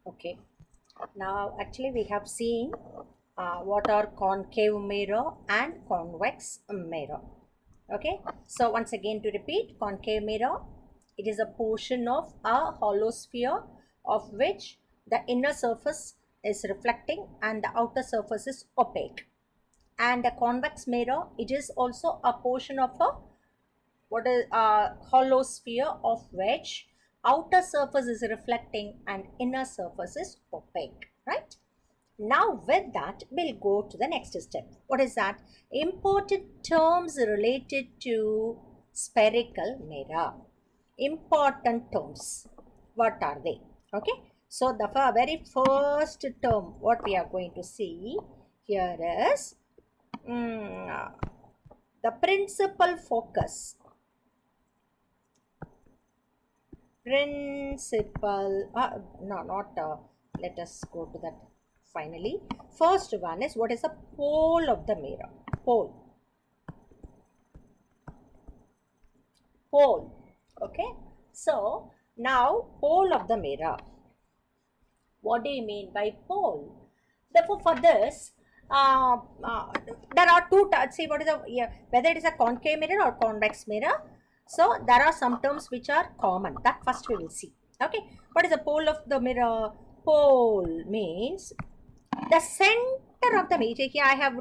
Okay, now actually we have seen what are concave mirror and convex mirror. Okay, so once again to repeat, concave mirror, it is a portion of a hollow sphere of which the inner surface is reflecting and the outer surface is opaque. And a convex mirror, it is also a portion of a what is a hollow sphere of which outer surface is reflecting and inner surface is opaque, right? Now with that, we'll go to the next step. What is that? Important terms related to spherical mirror. Important terms. What are they? Okay. So the very first term what we are going to see here is the principal focus. Let us go to that finally. First one is what is the pole of the mirror? Pole. Okay. So now pole of the mirror. What do you mean by pole? Therefore, for this, there are two. See what is whether it is a concave mirror or convex mirror. So there are some terms which are common. That first we will see. Okay. What is the pole of the mirror? Pole means the center of the mirror. Here I have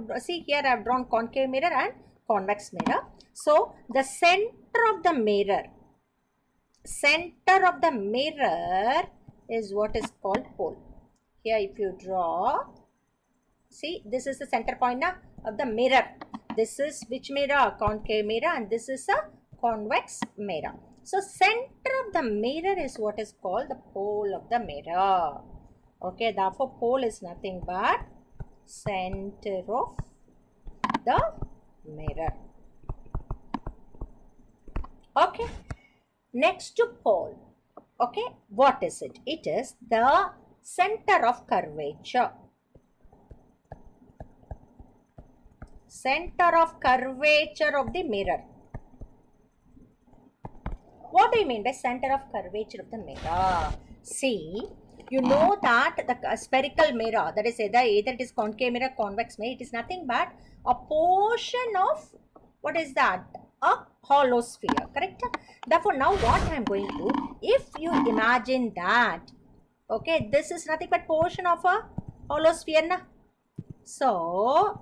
drawn concave mirror and convex mirror. So the center of the mirror is what is called pole. Here if you draw, see this is the center point of the mirror. This is which mirror? Concave mirror, and this is a convex mirror. So center of the mirror is what is called the pole of the mirror. Okay, therefore pole is nothing but center of the mirror. Okay, next to pole. Okay, what is it? It is the center of curvature. Center of curvature of the mirror. What do you mean by center of curvature of the mirror? See, you know that the spherical mirror, that is either it is concave mirror, convex mirror, it is nothing but a portion of, what is that? A hollow sphere, correct? Therefore, now what I am going to, if you imagine that, okay, this is nothing but portion of a hollow sphere, na? So,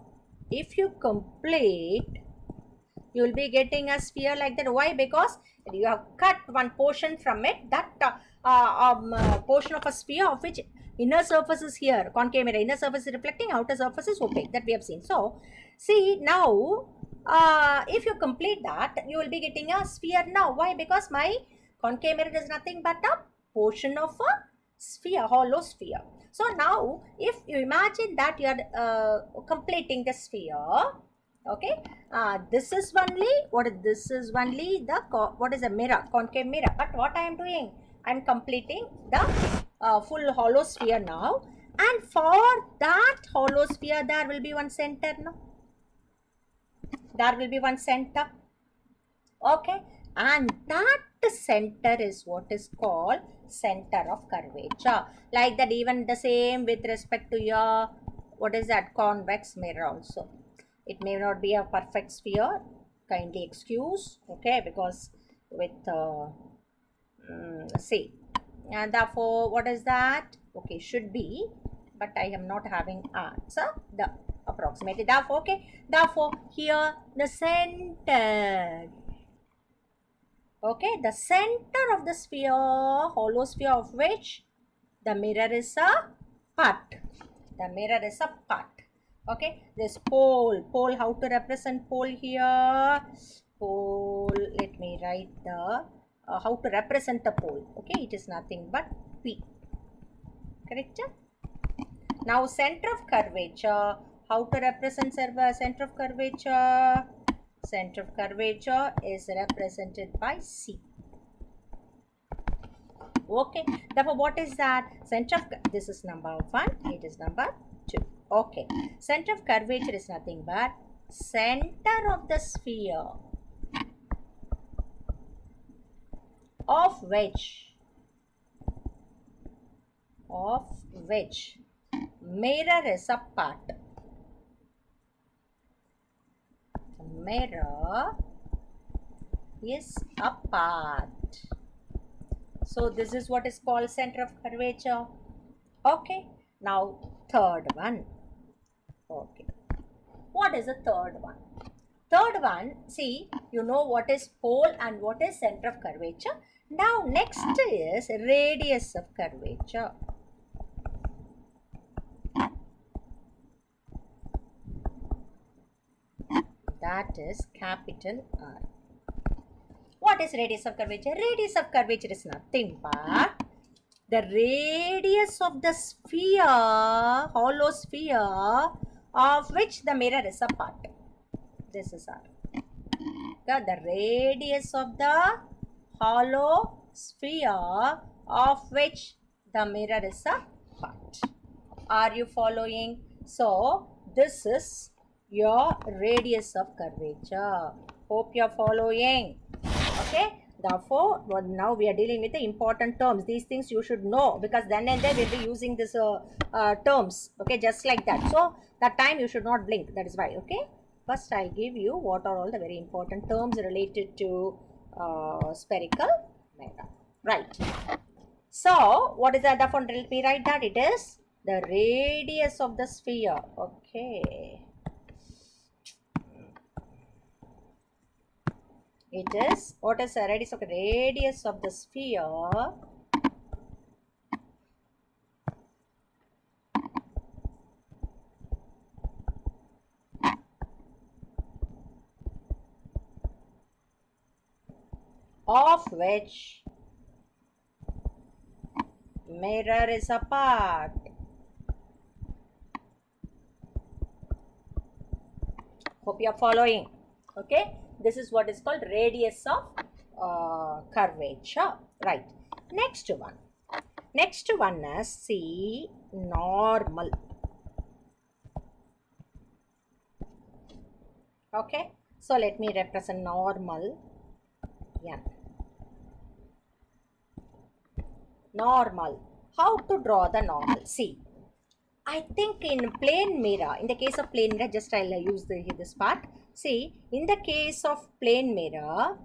if you complete, you will be getting a sphere like that. Why? Because you have cut one portion from it, that portion of a sphere of which inner surface is here, concave mirror, inner surface is reflecting, outer surface is opaque, that we have seen. So, see now, if you complete that, you will be getting a sphere now. Why? Because my concave mirror is nothing but a portion of a sphere, hollow sphere. So now, if you imagine that you are completing the sphere, okay, this is only what is a mirror, concave mirror. But what I am doing, I am completing the full hollow sphere now, and for that hollow sphere there will be one center now. There will be one center. Okay, and that center is what is called center of curvature. Like that, even the same with respect to your, what is that, convex mirror also. It may not be a perfect sphere, kindly excuse, okay, because with see, and therefore what is that? Okay, should be, but I am not having answer, the approximately, therefore, okay, therefore here the center, okay, the center of the sphere, hollow sphere of which the mirror is a part. The mirror is a part. Okay, this pole, how to represent pole here? Pole, let me write the, how to represent the pole. Okay, it is nothing but P. Correct? Now, center of curvature, how to represent center of curvature? Center of curvature is represented by C. Okay, therefore what is that? Center of, this is number 1, it is number 2. Okay, center of curvature is nothing but center of the sphere of which of which mirror is a part. Mirror is a part. So this is what is called center of curvature. Okay. Now third one. Okay. What is the third one? Third one, see, you know what is pole and what is center of curvature. Now next is radius of curvature. That is capital R. What is radius of curvature? Radius of curvature is nothing but the radius of the sphere, hollow sphere, of which the mirror is a part. This is R. The radius of the hollow sphere of which the mirror is a part. Are you following? So this is your radius of curvature. Hope you are following. Okay. Therefore, now we are dealing with the important terms. These things you should know, because then and there we will be using this terms. Okay, just like that. So that time you should not blink. That is why. Okay. First, I'll give you what are all the very important terms related to spherical mirror. Right. So, what is the other one? Let me write that. It is the radius of the sphere. Okay. It is, what is the radius of the sphere of which mirror is a part. Hope you are following. Okay. This is what is called radius of curvature. Right. Next one. Next one is, see, normal. Okay. So let me represent normal. N. Normal. How to draw the normal? See, I think in plane mirror, in the case of plane mirror, just I'll use this part. See, in the case of plane mirror,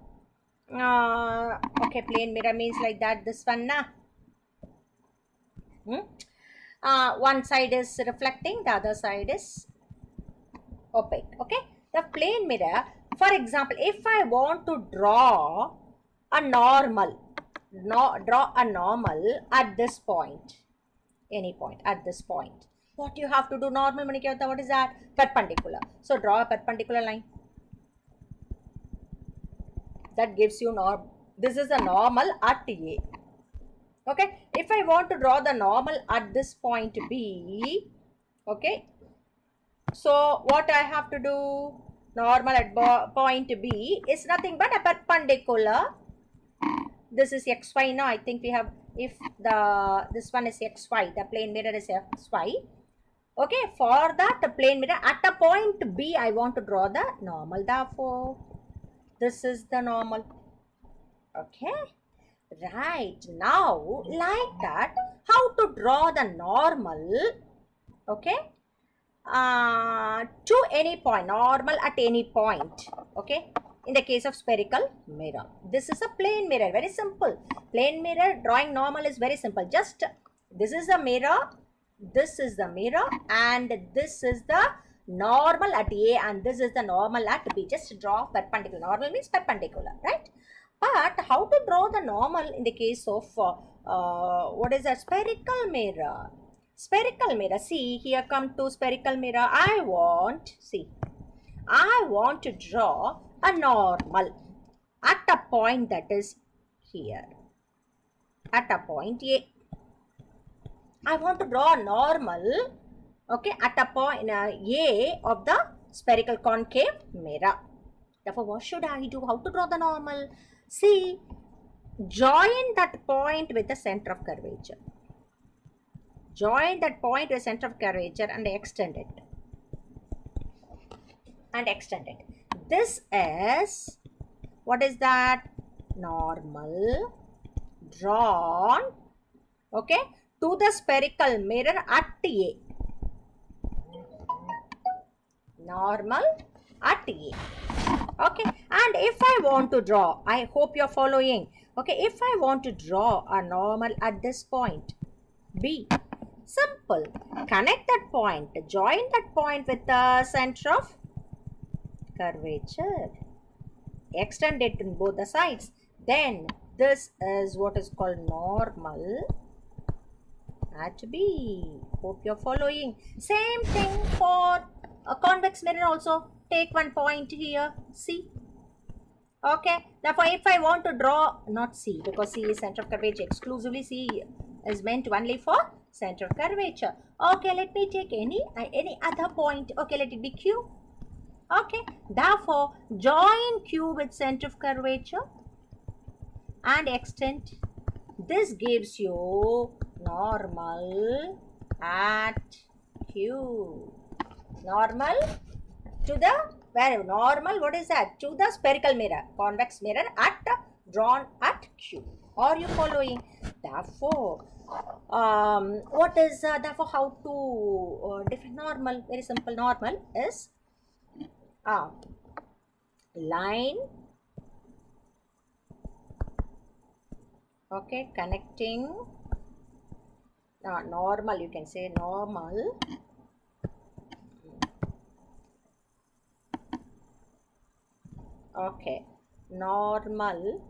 okay, plane mirror means like that, this one, na? One side is reflecting, the other side is opaque. Okay, the plane mirror, for example, if I want to draw a normal, draw a normal at this point, any point at this point, what you have to do? Normal, what is that? Perpendicular. So draw a perpendicular line. That gives you this is the normal at A. Okay. If I want to draw the normal at this point B, okay. So what I have to do? Normal at point B is nothing but a perpendicular. This is XY now. I think we have, if this one is XY, the plane mirror is XY. Okay, for that plane mirror at a point B, I want to draw the normal. Therefore, this is the normal. Okay, right. Now, like that, how to draw the normal? Okay, to any point, normal at any point. Okay, in the case of spherical mirror, this is a plane mirror. Very simple. Plane mirror drawing normal is very simple. Just this is the mirror. This is the mirror and this is the normal at A and this is the normal at B. Just draw perpendicular. Normal means perpendicular, right? But how to draw the normal in the case of what is a spherical mirror? Spherical mirror. See, here come to spherical mirror. I want to draw a normal at a point that is here. At a point A. I want to draw a normal, okay, at a point A of the spherical concave mirror. Therefore, what should I do? How to draw the normal? See, join that point with the center of curvature. Join that point with center of curvature and extend it. This is, what is that? Normal drawn, okay, to the spherical mirror at A. Normal at A. Okay, and if I want to draw, I hope you're following. Okay, if I want to draw a normal at this point, B, simple. Connect that point, join that point with the center of curvature. Extend it in both the sides. Then this is what is called normal at B. Hope you're following. Same thing for a convex mirror also. Take one point here, C. Okay, therefore if I want to draw, not C, because C is center of curvature, exclusively C is meant only for center of curvature. Okay, let me take any other point. Okay, let it be Q. Okay, therefore join Q with center of curvature and extend. This gives you normal at Q. Normal to the, where normal, what is that? To the spherical mirror, convex mirror at drawn at Q. Are you following? Therefore, what is therefore how to define normal? Very simple. Normal is line, okay, connecting normal, you can say normal okay, normal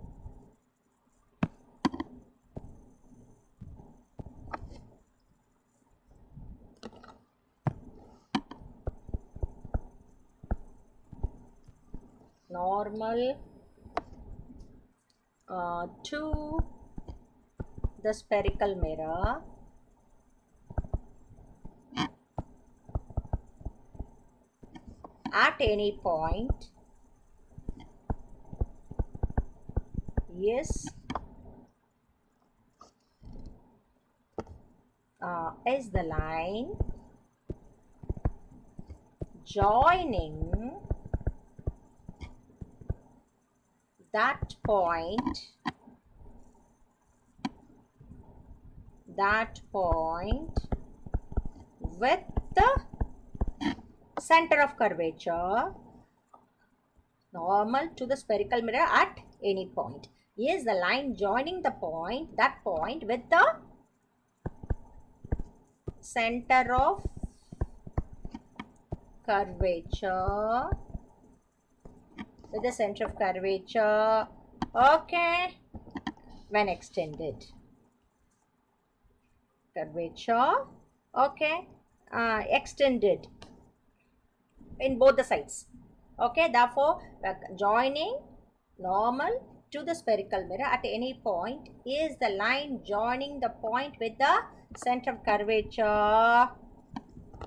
to the spherical mirror at any point is the line joining that point with the center of curvature, normal to the spherical mirror at any point. Is the line joining the point, that point with the center of curvature, with the center of curvature, okay, when extended. Curvature, okay, extended in both the sides. Okay, therefore, joining normal to the spherical mirror at any point is the line joining the point with the center of curvature.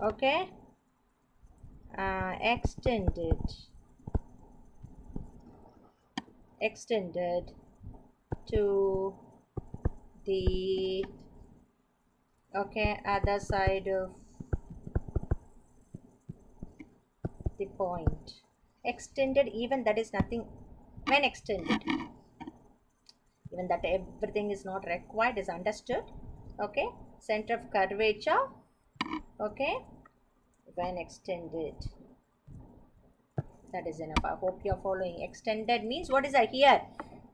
Okay, extended to the other side of the point. Extended, even that is nothing when extended, even that everything is not required, is understood. Okay, center of curvature, okay, when extended, that is enough. I hope you are following. Extended means what is that here?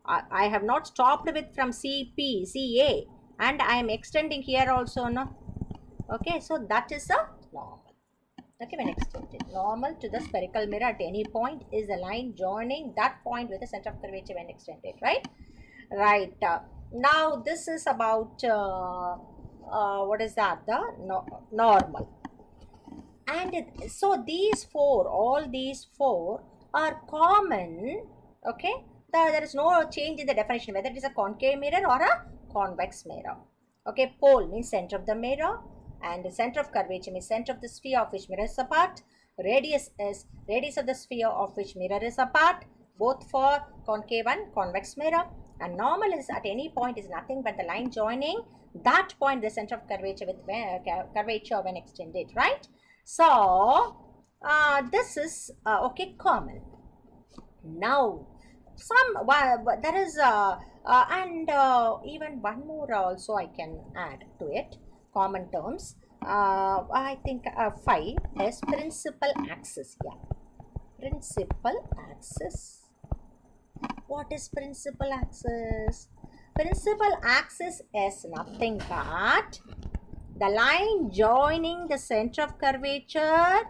I have not stopped with from CP, CA, and I am extending here also, no? Okay, so that is a normal. Okay, when extended, normal to the spherical mirror at any point is the line joining that point with the center of curvature when extended, right? Right. Now this is about what is that? The normal. And so these four, all these four are common. Okay, there is no change in the definition whether it is a concave mirror or a convex mirror. Okay, pole means center of the mirror, and the center of curvature means center of the sphere of which mirror is apart. Radius is radius of the sphere of which mirror is apart, both for concave and convex mirror. And normal is at any point is nothing but the line joining that point, the center of curvature with curvature when extended, right? So this is okay, common. Now there is And even one more also I can add to it, common terms. I think 5 is principal axis. Yeah, principal axis. What is principal axis? Principal axis is nothing but the line joining the center of curvature,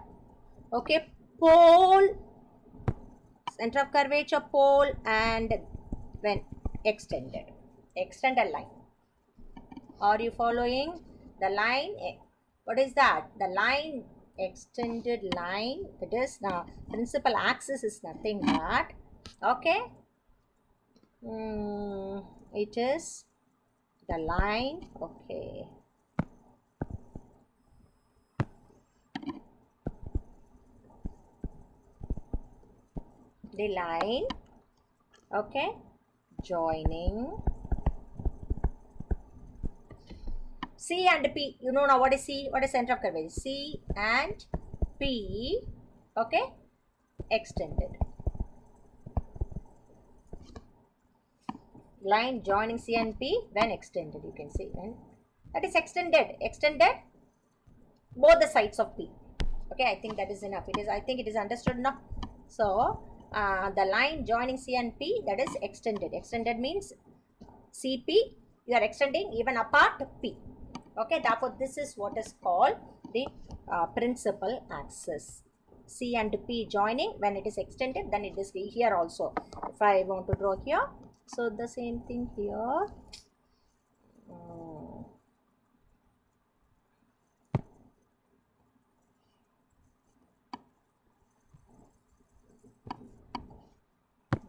okay, pole, center of curvature, pole, and when extended line. Are you following? The line, what is that? The line, extended line. It is now principal axis is nothing but, okay, it is the line, okay, the line, okay, joining C and P. You know now what is C? What is center of curvature? C and P, okay, extended. Line joining C and P when extended, you can see, and that is extended both the sides of P. Okay, I think that is enough. I think it is understood now. So the line joining C and P, that is extended. Extended means CP, you are extending even apart P. Okay, therefore this is what is called the principal axis. C and P joining, when it is extended, then it is here also. If I want to draw here, so the same thing here.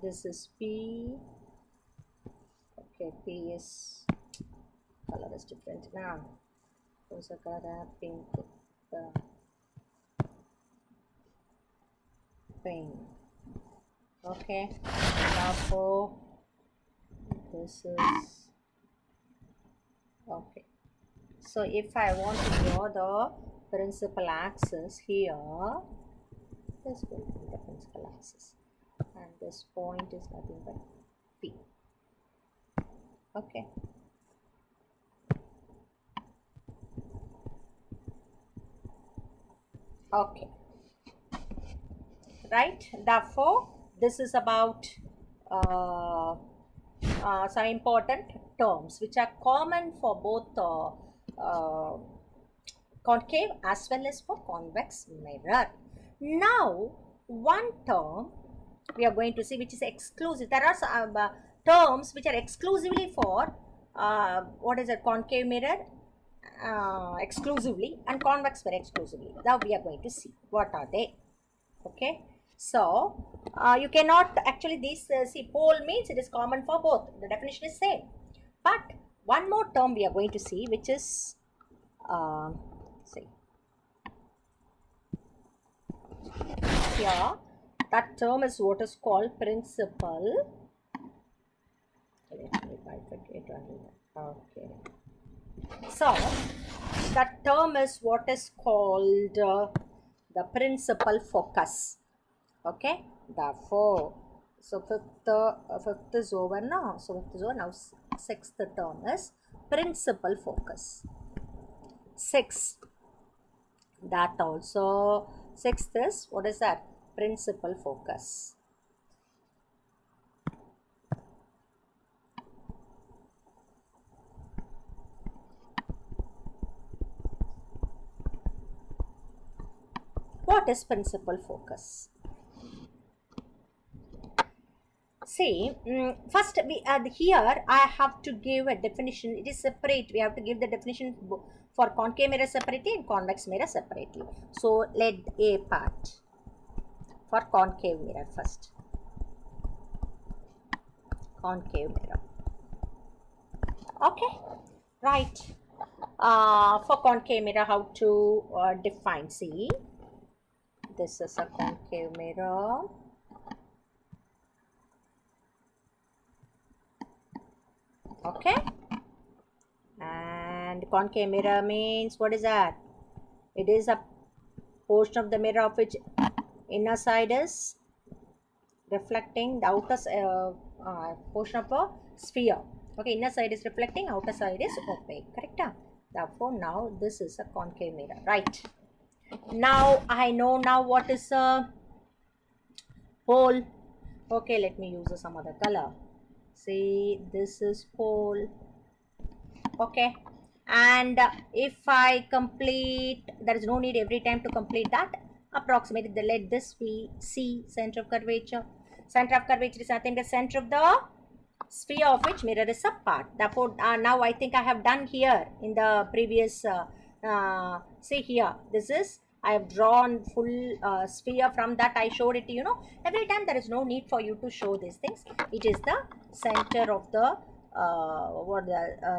This is P. Okay, P is, color is different now. There's a color pink, pink. Okay, therefore this is okay. So if I want to draw the principal axis here, this will be the principal axis, and this point is nothing but P. Okay. Okay. Right. Therefore, this is about some important terms which are common for both concave as well as for convex mirror. Now, one term we are going to see which is exclusive. There are some terms which are exclusively for what is a concave mirror exclusively and convex mirror exclusively. Now we are going to see what are they. Okay, so you cannot actually this see, pole means it is common for both, the definition is same, but one more term we are going to see which is see here, that term is what is called principal. Let me bifurcate okay. So that term is what is called the principal focus. Okay, therefore, so fifth is over now. So fifth is over now. Sixth term is principal focus. Sixth, that also sixth is what is that? Principal focus. What is principal focus? See, first we here I have to give a definition. It is separate. We have to give the definition for concave mirror separately and convex mirror separately. So let A part for concave mirror first. Concave mirror. Okay, right. For concave mirror, how to define? See, this is a concave mirror. Okay, and concave mirror means what is that? It is a portion of the mirror of which inner side is reflecting, the outer portion of a sphere. Okay, inner side is reflecting, outer side is opaque. Correct? Therefore, now this is a concave mirror. Right. Now I know now what is a pole. Okay, let me use some other color. See, this is pole. Okay, and if I complete, there is no need every time to complete that. Approximately, let this be C, center of curvature. Center of curvature is nothing but center of the sphere of which mirror is a part. Therefore, now I think I have done here in the previous, see here, this is, I have drawn full sphere. From that I showed it to you. Every time there is no need for you to show these things. It is the center of the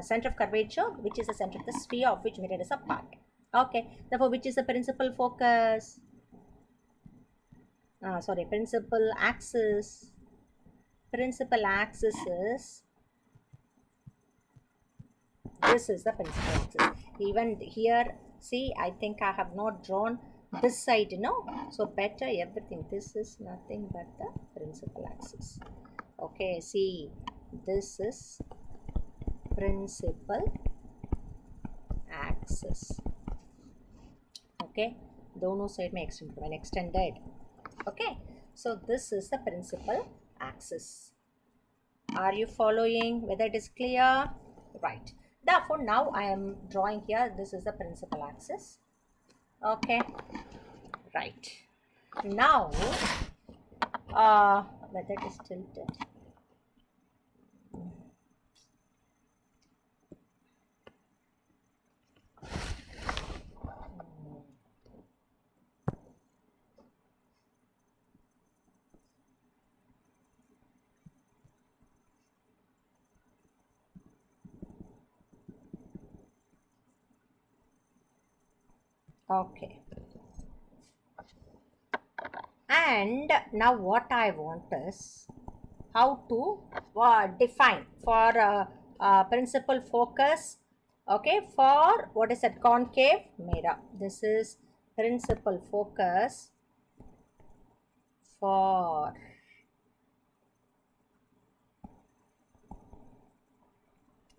center of curvature, which is the center of the sphere of which mirror is a part. Okay, therefore which is the principal focus? Principal axis. Principal axis is, this is the principal axis. Even here, see, I think I have not drawn this side, so better everything. This is nothing but the principal axis. Okay, see, this is principal axis. Okay, दोनों side में extended. Okay, so this is the principal axis. Are you following whether it is clear? Right. Therefore, now I am drawing here, this is the principal axis. Okay, right. Now, whether it is tilted. Okay, and now what I want is how to define for principal focus. Okay, for what is that, concave mirror. This is principal focus for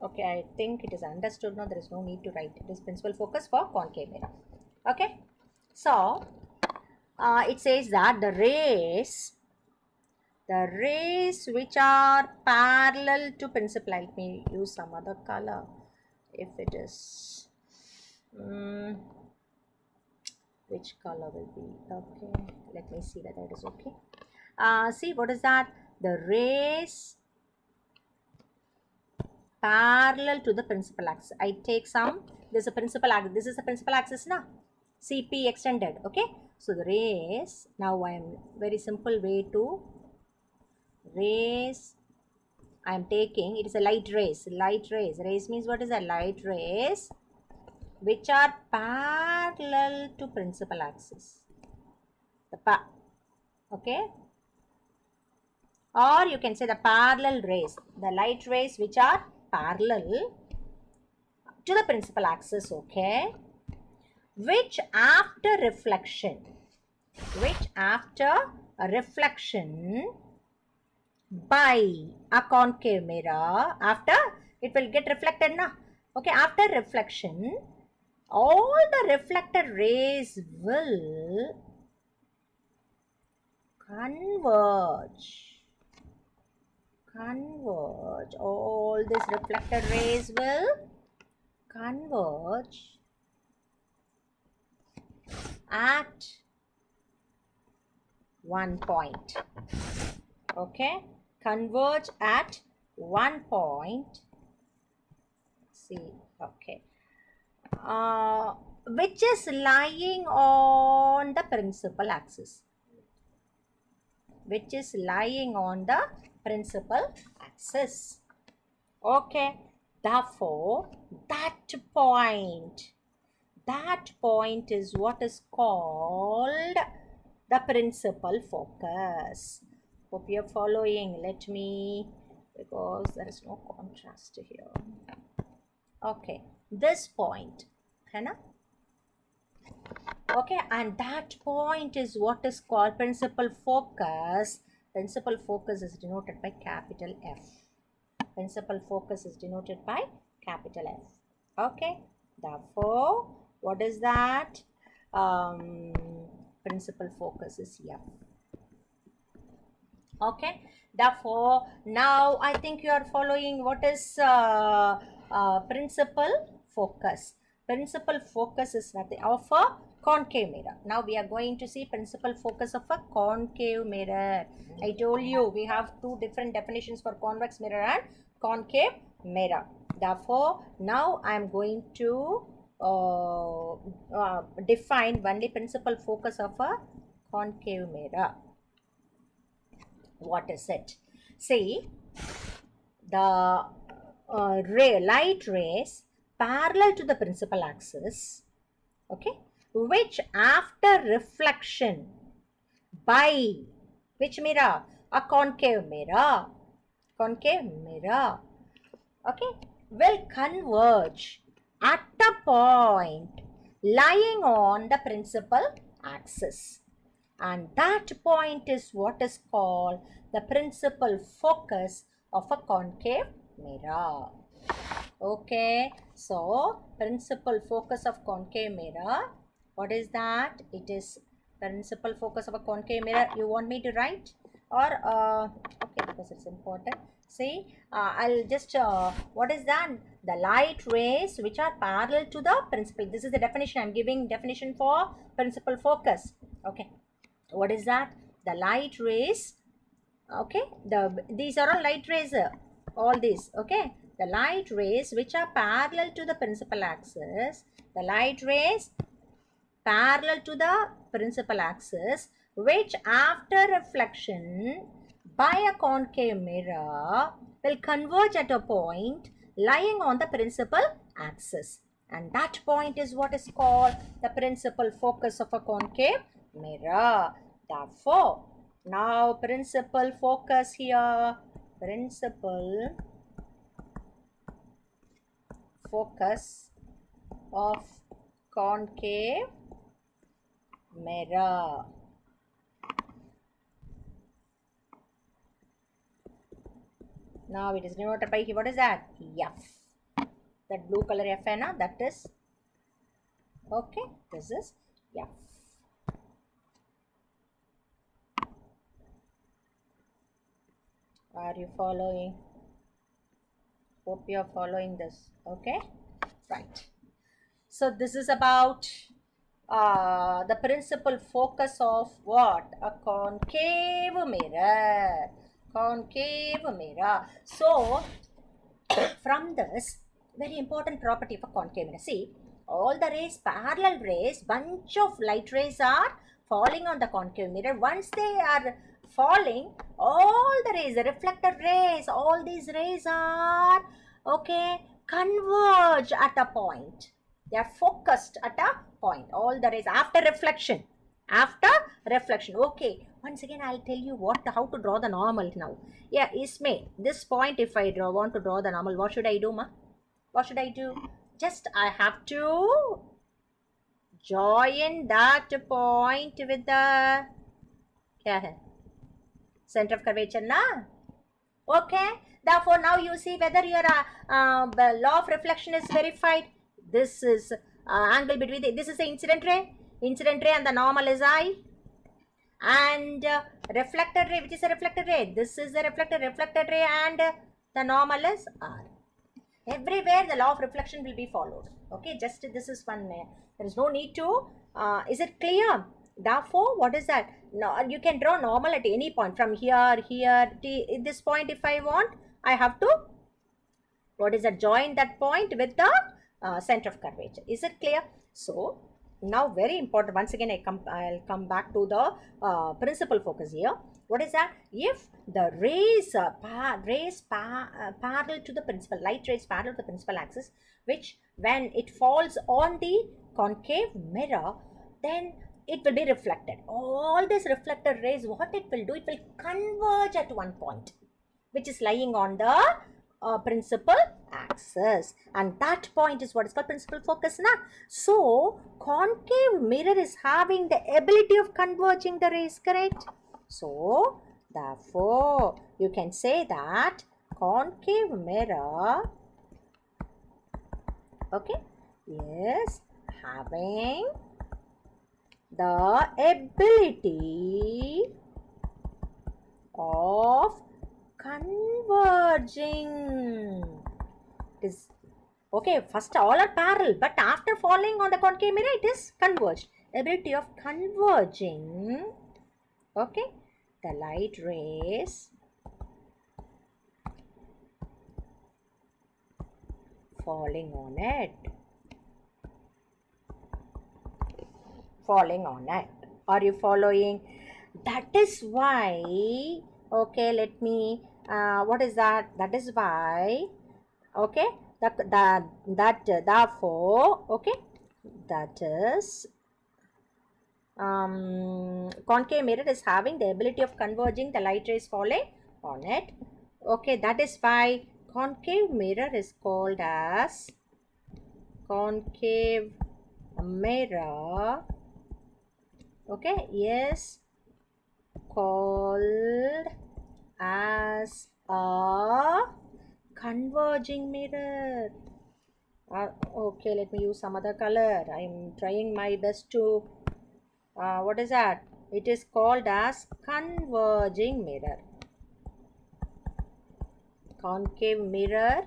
okay, I think it is understood now. There is no need to write. It is principal focus for concave mirror. Okay, so it says that the rays which are parallel to principal, let me use some other color if it is, which color will be okay, let me see whether it is okay. See, what is that? The rays parallel to the principal axis. I take some, this is a principal axis, this is the principal axis now, CP extended. Okay, so the rays, now I am very simple way to rays, I am taking, it is a light rays. Rays means what is a light rays which are parallel to principal axis. Okay, or you can say the parallel rays, the light rays which are parallel to the principal axis. Okay, which after reflection by a concave mirror, after it will get reflected now. Okay, after reflection, all the reflected rays will converge. All these reflected rays will converge at one point. Okay, converge at one point. See, okay, which is lying on the principal axis. Okay, therefore that point is what is called the principal focus. Hope you are following. Let me, because there is no contrast here. Okay, this point, है ना? Okay, and that point is what is called principal focus Principal focus is denoted by capital F. Principal focus is denoted by capital F. Okay. Therefore, what is that? Principal focus is F. Okay. Therefore, now I think you are following what is principal focus. Principal focus is nothing of a concave mirror. Now we are going to see principal focus of a concave mirror. I told you we have two different definitions for convex mirror and concave mirror. Therefore, now I am going to define only principal focus of a concave mirror. What is it? See, the light rays parallel to the principal axis, okay, which after reflection by which mirror? A concave mirror. Concave mirror, okay, will converge at a point lying on the principal axis. And that point is what is called the principal focus of a concave mirror. Okay, so principal focus of concave mirror, what is that? It is principal focus of a concave mirror. You want me to write? Or, okay, because it's important. See, I'll just, what is that? The light rays which are parallel to the principal. This is the definition. I'm giving definition for principal focus. Okay. What is that? The light rays, okay, these are all light rays, all these, okay, the light rays which are parallel to the principal axis, the light rays parallel to the principal axis, which after reflection by a concave mirror will converge at a point lying on the principal axis, and that point is what is called the principal focus of a concave mirror. Therefore, now principal focus here, principal focus of concave mirror. Now it is denoted by, what is that? F. That blue color F, that is, okay, this is F. Are you following? Hope you are following this. Okay, right. So this is about the principal focus of what? A concave mirror. Concave mirror. So from this, very important property of a concave mirror. See, all the rays, parallel rays, bunch of light rays are falling on the concave mirror. Once they are falling, all the rays, the reflected rays, all these rays are, okay, converge at a point. They are focused at a point. All the rays after reflection. After reflection. Okay. Once again, I'll tell you how to draw the normal now. Yeah, Ismay, this point, if I want to draw the normal, what should I do, ma? What should I do? Just I have to join that point with the center of curvature, na? Okay. Therefore, now you see whether your law of reflection is verified. This is angle between this is the incident ray and the normal is I. And reflected ray, which is a reflected ray? This is the reflected ray and the normal is R. Everywhere the law of reflection will be followed. Okay, just this is one. There is no need to. Is it clear? Therefore, what is that? No, you can draw normal at any point from here, this point. If I want, I have to, what is that? Join that point with the center of curvature. Is it clear? So now very important. Once again, I'll come back to the principal focus here. What is that? If the rays parallel to the principal, light rays parallel to the principal axis, which when it falls on the concave mirror, then it will be reflected. All these reflected rays, what it will do? It will converge at one point, which is lying on the principal axis, and that point is what is called principal focus, na? So concave mirror is having the ability of converging the rays, correct? So Therefore, you can say that concave mirror, okay, is having the ability of converging. It is okay, first all are parallel, but after falling on the concave mirror, it is converged. Ability of converging, okay, the light rays falling on it. Falling on it. Are you following? That is why, okay, let me, what is that? That is why, okay, therefore, okay, that is, concave mirror is having the ability of converging the light rays falling on it. Okay, that is why concave mirror is called as concave mirror. Okay, yes, called as a converging mirror. Okay, let me use some other color. I'm trying my best to, what is that? It is called as converging mirror. Concave mirror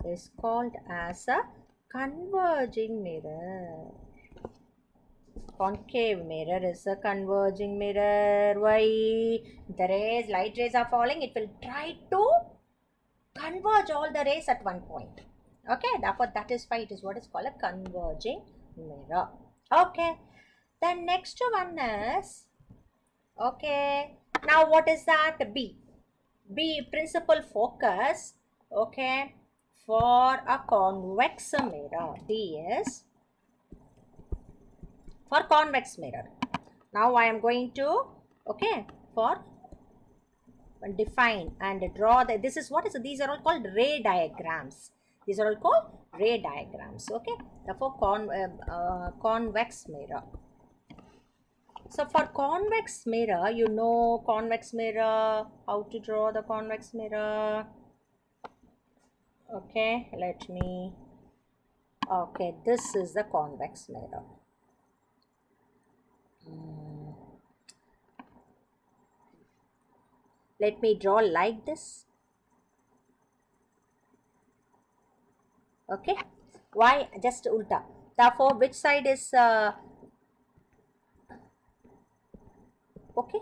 is called as a converging mirror. Concave mirror is a converging mirror. Why? The light rays are falling, it will try to converge all the rays at one point. Okay, therefore that is why it is what is called a converging mirror. Okay, the next one is, okay, now what is that? B. B, principal focus, okay, for a convex mirror. B is for convex mirror. Now I am going to, okay, for define and draw the, this is what is, these are all called ray diagrams. These are all called ray diagrams. Okay, therefore convex mirror. So for convex mirror, you know convex mirror, how to draw the convex mirror. Okay, let me, okay, this is the convex mirror. Let me draw like this. Okay, why? Just ulta. Therefore, which side is okay?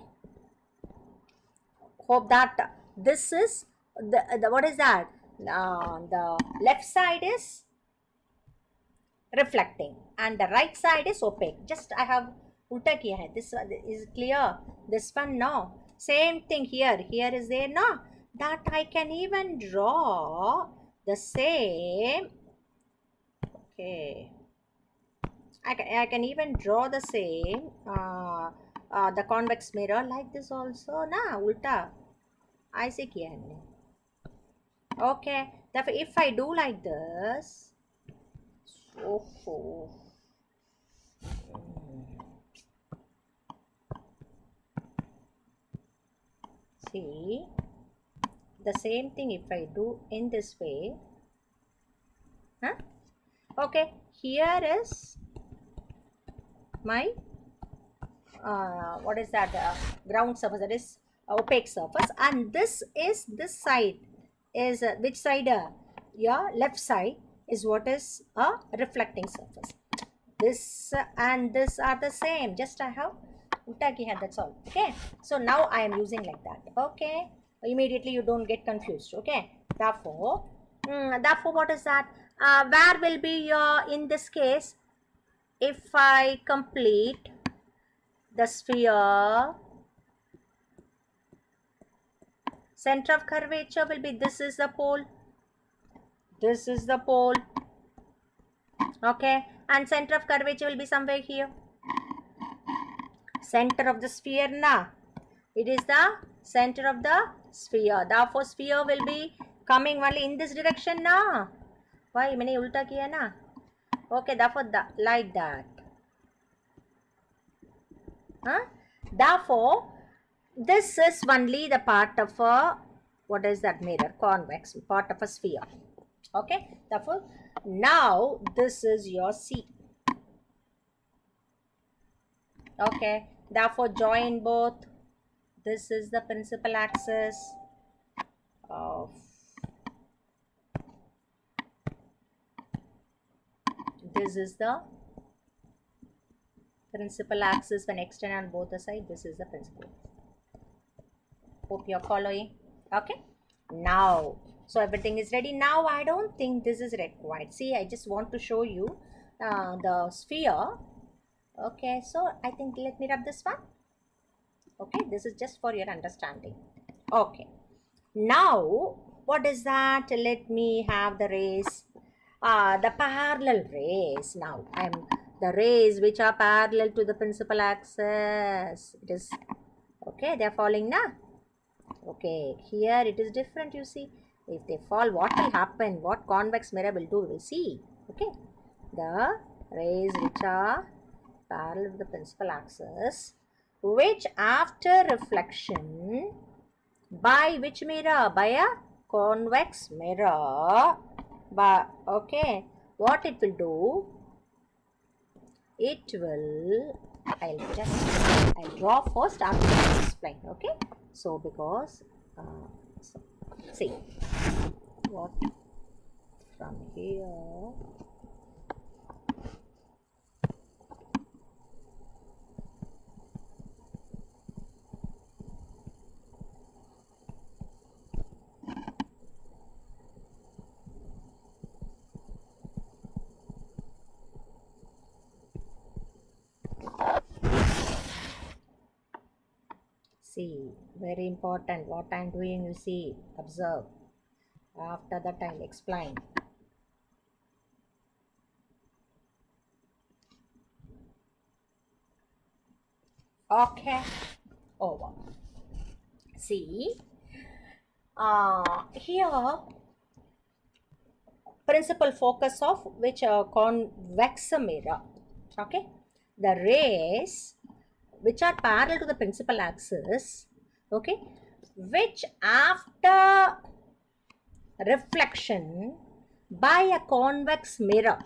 Hope that this is the what is that? The left side is reflecting and the right side is opaque. Just I have ulta kiya hai. This one is clear. This one no. Same thing here. Here is there no. That I can even draw the same. Okay. I can even draw the same the convex mirror like this also na ulta. ऐसे किया है हमने. Okay. Therefore, if I do like this, so see the same thing if I do in this way, huh? Okay, here is my what is that ground surface, that is opaque surface, and this is this side is which side? Your left side is what is a reflecting surface. This and this are the same, just I have ulta ki hai, that's all. Okay, so now I am using like that. Okay, immediately you don't get confused. Okay, therefore what is that? Where will be your, in this case, if I complete the sphere, center of curvature will be, this is the pole, this is the pole, okay, and center of curvature will be somewhere here. Center of the sphere na, it is the center of the sphere, therefore sphere will be coming only in this direction na. Why मैंने उल्टा किया ना? Okay, therefore like that. Huh? Therefore This is only the part of a, what is that mirror? Convex, part of a sphere. Okay, therefore, now this is your C. Okay, therefore, join both. This is the principal axis of this is the principal axis when extended on both the sides. This is the principal. Hope you're following. Okay, now, so everything is ready. Now I don't think this is required. See, I just want to show you the sphere. Okay, so I think let me rub this one. Okay, this is just for your understanding. Okay, now what is that? Let me have the rays, the parallel rays. Now I'm the rays which are parallel to the principal axis. It is okay, they're falling now. Okay, here it is different, you see. If they fall, what will happen? What convex mirror will do? We'll see. Okay, the rays which are parallel to the principal axis, which after reflection by which mirror? By a convex mirror. But okay, what it will do? It will, I'll draw first after I explain. Okay, so because see what from here. See, very important what I am doing, you see, observe. After that I will explain. Okay, over. See, here principal focus of which convex mirror. Okay, the rays which are parallel to the principal axis, okay, which after reflection by a convex mirror,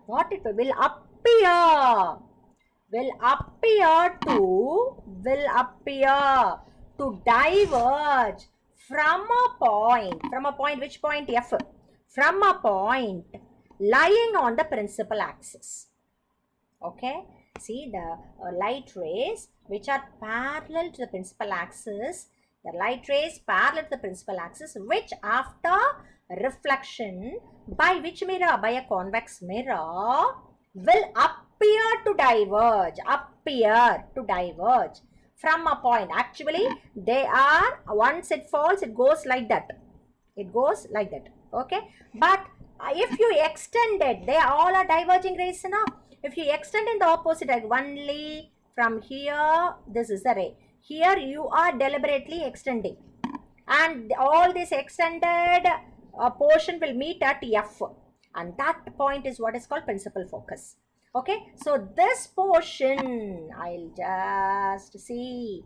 what it will appear to diverge from a point, which point? F, from a point lying on the principal axis. Okay, see the light rays which are parallel to the principal axis, which after reflection by which mirror? By a convex mirror, will appear to diverge from a point. Actually, they are, once it falls, it goes like that. Okay, but if you extend it, they all are diverging rays now. If you extend in the opposite, like only from here, this is the ray. Here you are deliberately extending, and all this extended portion will meet at F, and that point is what is called principal focus. Okay, so this portion, I'll just see,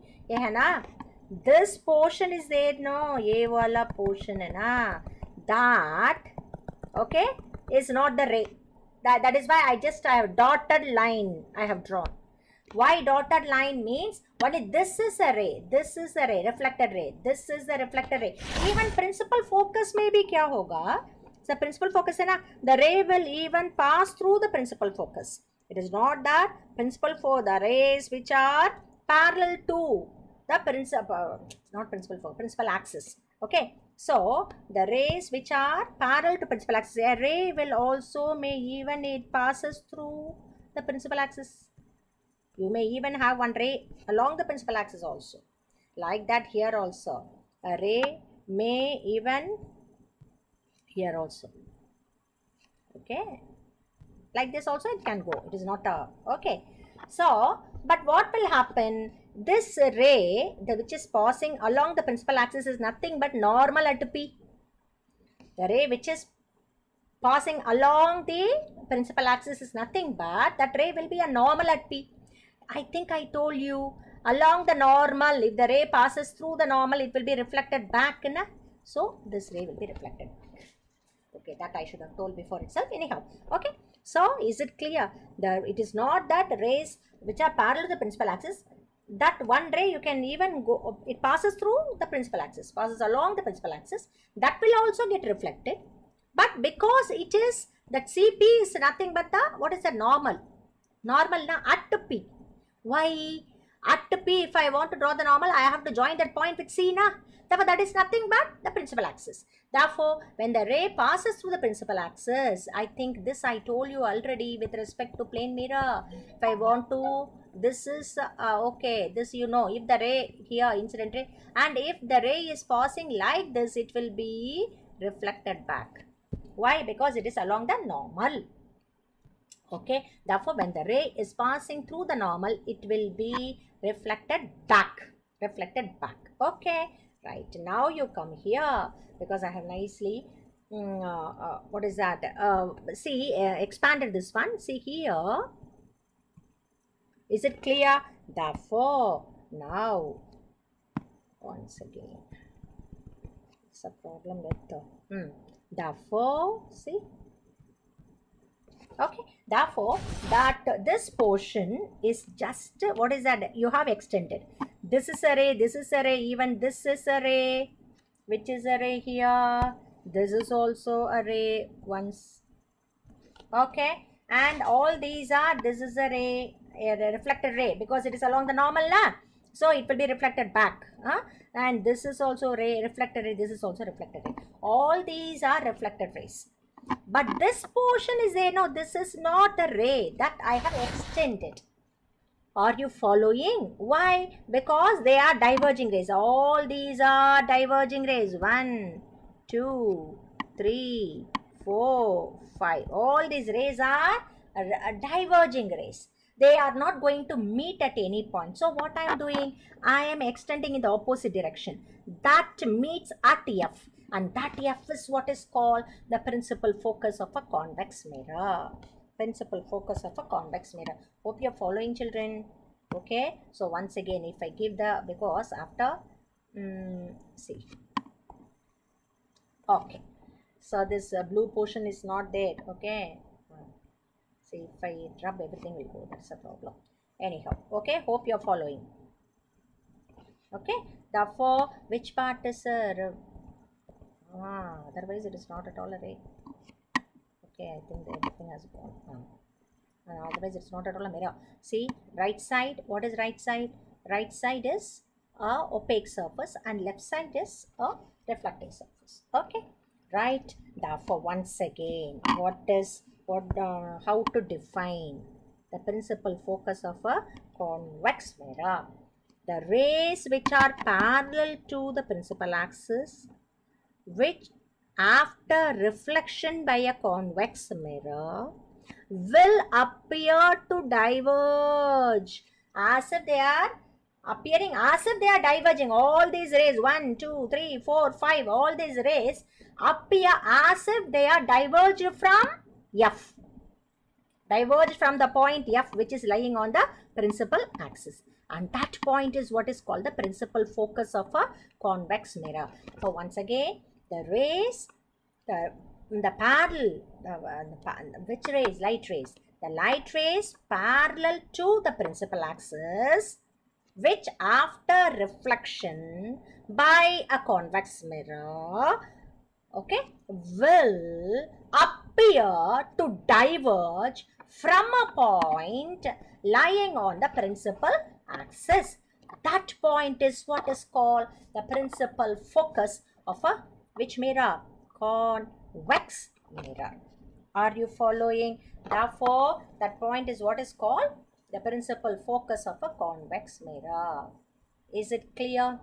this portion is there, no, ye wala portion hai na, that, okay, is not the ray. That is why I have dotted line I have drawn. Why dotted line means only this is a ray, reflected ray, this is the reflected ray. Even principal focus may be kya hoga? So principal focus hai na, the ray will even pass through the principal focus. It is not that principal the rays which are parallel to the principal axis. Okay, so the rays which are parallel to principal axis, a ray will also may even it passes through the principal axis. You may even have one ray along the principal axis also. Like that here also, a ray may even here also. Okay, like this also it can go. It is not a, okay. So, but what will happen? This ray, which is passing along the principal axis, is nothing but normal at P. The ray which is passing along the principal axis is nothing but that ray will be a normal at P. I think I told you, along the normal, if the ray passes through the normal, it will be reflected back. So this ray will be reflected back. Okay, that I should have told before itself. Anyhow, okay. So is it clear? It is not that rays which are parallel to the principal axis, that one ray you can even go, it passes through the principal axis, passes along the principal axis, that will also get reflected. But because it is, that CP is nothing but the, what is the normal? Normal na at P. Why? At P, if I want to draw the normal, I have to join that point with C na. Therefore, that is nothing but the principal axis. Therefore, when the ray passes through the principal axis, I think this I told you already with respect to plane mirror. If I want to, this is, okay, this you know, if the ray here, incident ray, and if the ray is passing like this, it will be reflected back. Why? Because it is along the normal. Okay, therefore when the ray is passing through the normal, it will be reflected back. Okay, right, now you come here, because I have nicely what is that, see, expanded this one. See here, is it clear? Therefore now, once again, it's a problem with therefore, see, okay, therefore that this portion is just, what is that, you have extended, this is a ray, even this is a ray, which is a ray here, this is also a ray once, okay, and all these are, this is a ray, a reflected ray, because it is along the normal na, so it will be reflected back, and this is also ray, reflected ray, this is also reflected ray, all these are reflected rays. But this portion is there, no, this is not the ray, that I have extended. Are you following? Why? Because they are diverging rays. All these are diverging rays. 1, 2, 3, 4, 5. All these rays are diverging rays. They are not going to meet at any point. So what I am doing? I am extending in the opposite direction. That meets at F. And that F is what is called the principal focus of a convex mirror. Principal focus of a convex mirror. Hope you are following, children. Okay. So once again, if I give the, because after, see. Okay. So this blue portion is not there. Okay. See, if I rub, everything will go. That's a problem. Anyhow. Okay. Hope you are following. Okay. Therefore, which part is otherwise it is not at all a ray. Okay, I think everything has gone. Otherwise it's not at all a mirror. See, right side, what is right side? Right side is a opaque surface and left side is a reflecting surface. Okay, right. Therefore, once again, how to define the principal focus of a convex mirror? The rays which are parallel to the principal axis, which after reflection by a convex mirror will appear to diverge as if they are appearing, as if they are diverging. All these rays, 1, 2, 3, 4, 5, all these rays appear as if they are diverged from F. Diverged from the point F, which is lying on the principal axis. And that point is what is called the principal focus of a convex mirror. So once again, the rays, the parallel, which rays? Light rays. The light rays parallel to the principal axis, which after reflection by a convex mirror, okay, will appear to diverge from a point lying on the principal axis. That point is what is called the principal focus of a which mirror? Convex mirror. Are you following? Therefore, that point is what is called the principal focus of a convex mirror. Is it clear?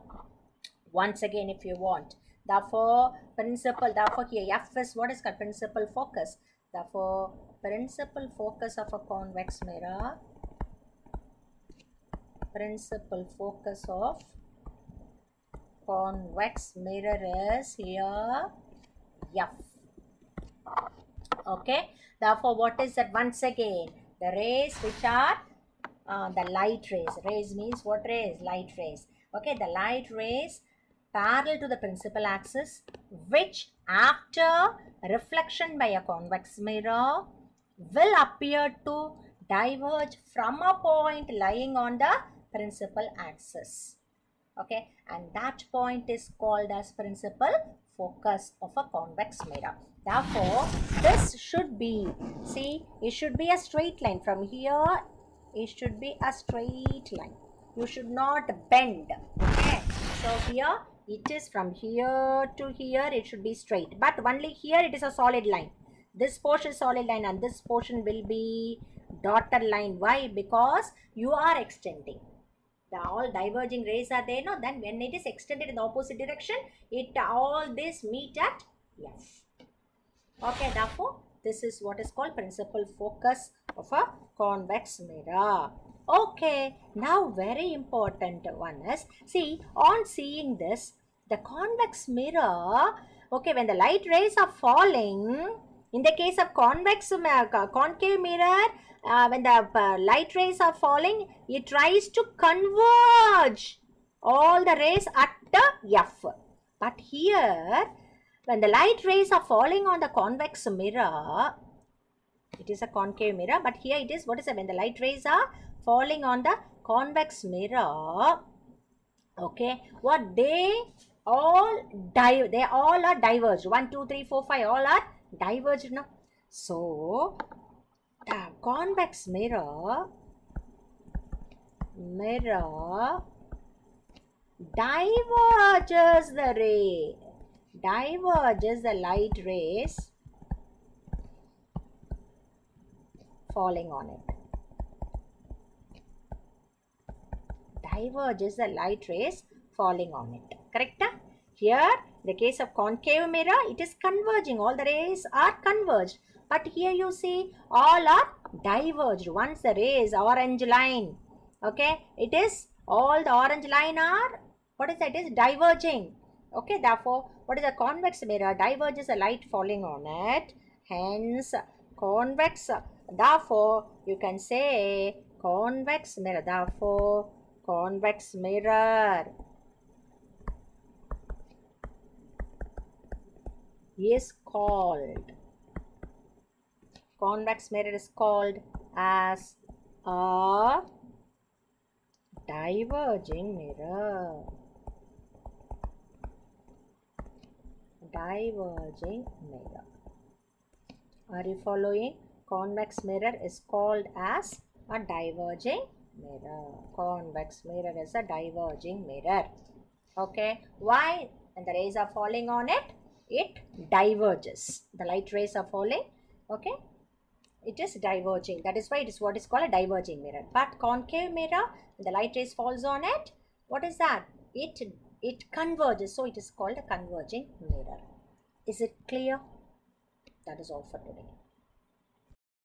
Once again, if you want. Therefore, here F is what is called principal focus. Therefore, principal focus of a convex mirror. Principal focus of convex mirror is here F. Okay. Therefore, what is that? Once again, the rays which are the light rays. Rays means what rays? Light rays. Okay, the light rays parallel to the principal axis, which after reflection by a convex mirror will appear to diverge from a point lying on the principal axis. Okay, and that point is called as principal focus of a convex mirror. Therefore, this should be, see, it should be a straight line. From here, it should be a straight line. You should not bend. Okay, so here it is, from here to here it should be straight, but only here it is a solid line. This portion is solid line and this portion will be dotted line. Why? Because you are extending. The all diverging rays are there, no? Then when it is extended in the opposite direction, it all this meet at F. Okay, therefore this is what is called principal focus of a convex mirror. Okay, now very important one is, see, on seeing this, the convex mirror, okay, when the light rays are falling, in the case of concave mirror, when the light rays are falling, it tries to converge all the rays at the F. But here, when the light rays are falling on the convex mirror, it is a concave mirror, but here it is, what is it? When the light rays are falling on the convex mirror, okay, what they all are diverged. 1, 2, 3, 4, 5, all are diverged now. So the convex mirror diverges the light rays falling on it. Diverges the light rays falling on it. Correct? Here, the case of concave mirror, it is converging. All the rays are converged. But here you see, all are diverged. Once the rays, orange line, okay, it is, all the orange line are, what is that? It is diverging. Okay, therefore, what is a convex mirror? Diverges the light falling on it. Hence, convex. Therefore, you can say convex mirror. Therefore, convex mirror is called, convex mirror is called as a diverging mirror. Diverging mirror. Are you following? Convex mirror is called as a diverging mirror. Convex mirror is a diverging mirror. Okay. Why? When the rays are falling on it, it diverges. The light rays are falling. Okay. It is diverging. That is why it is what is called a diverging mirror. But concave mirror, when the light rays falls on it, what is that? It converges. So it is called a converging mirror. Is it clear? That is all for today.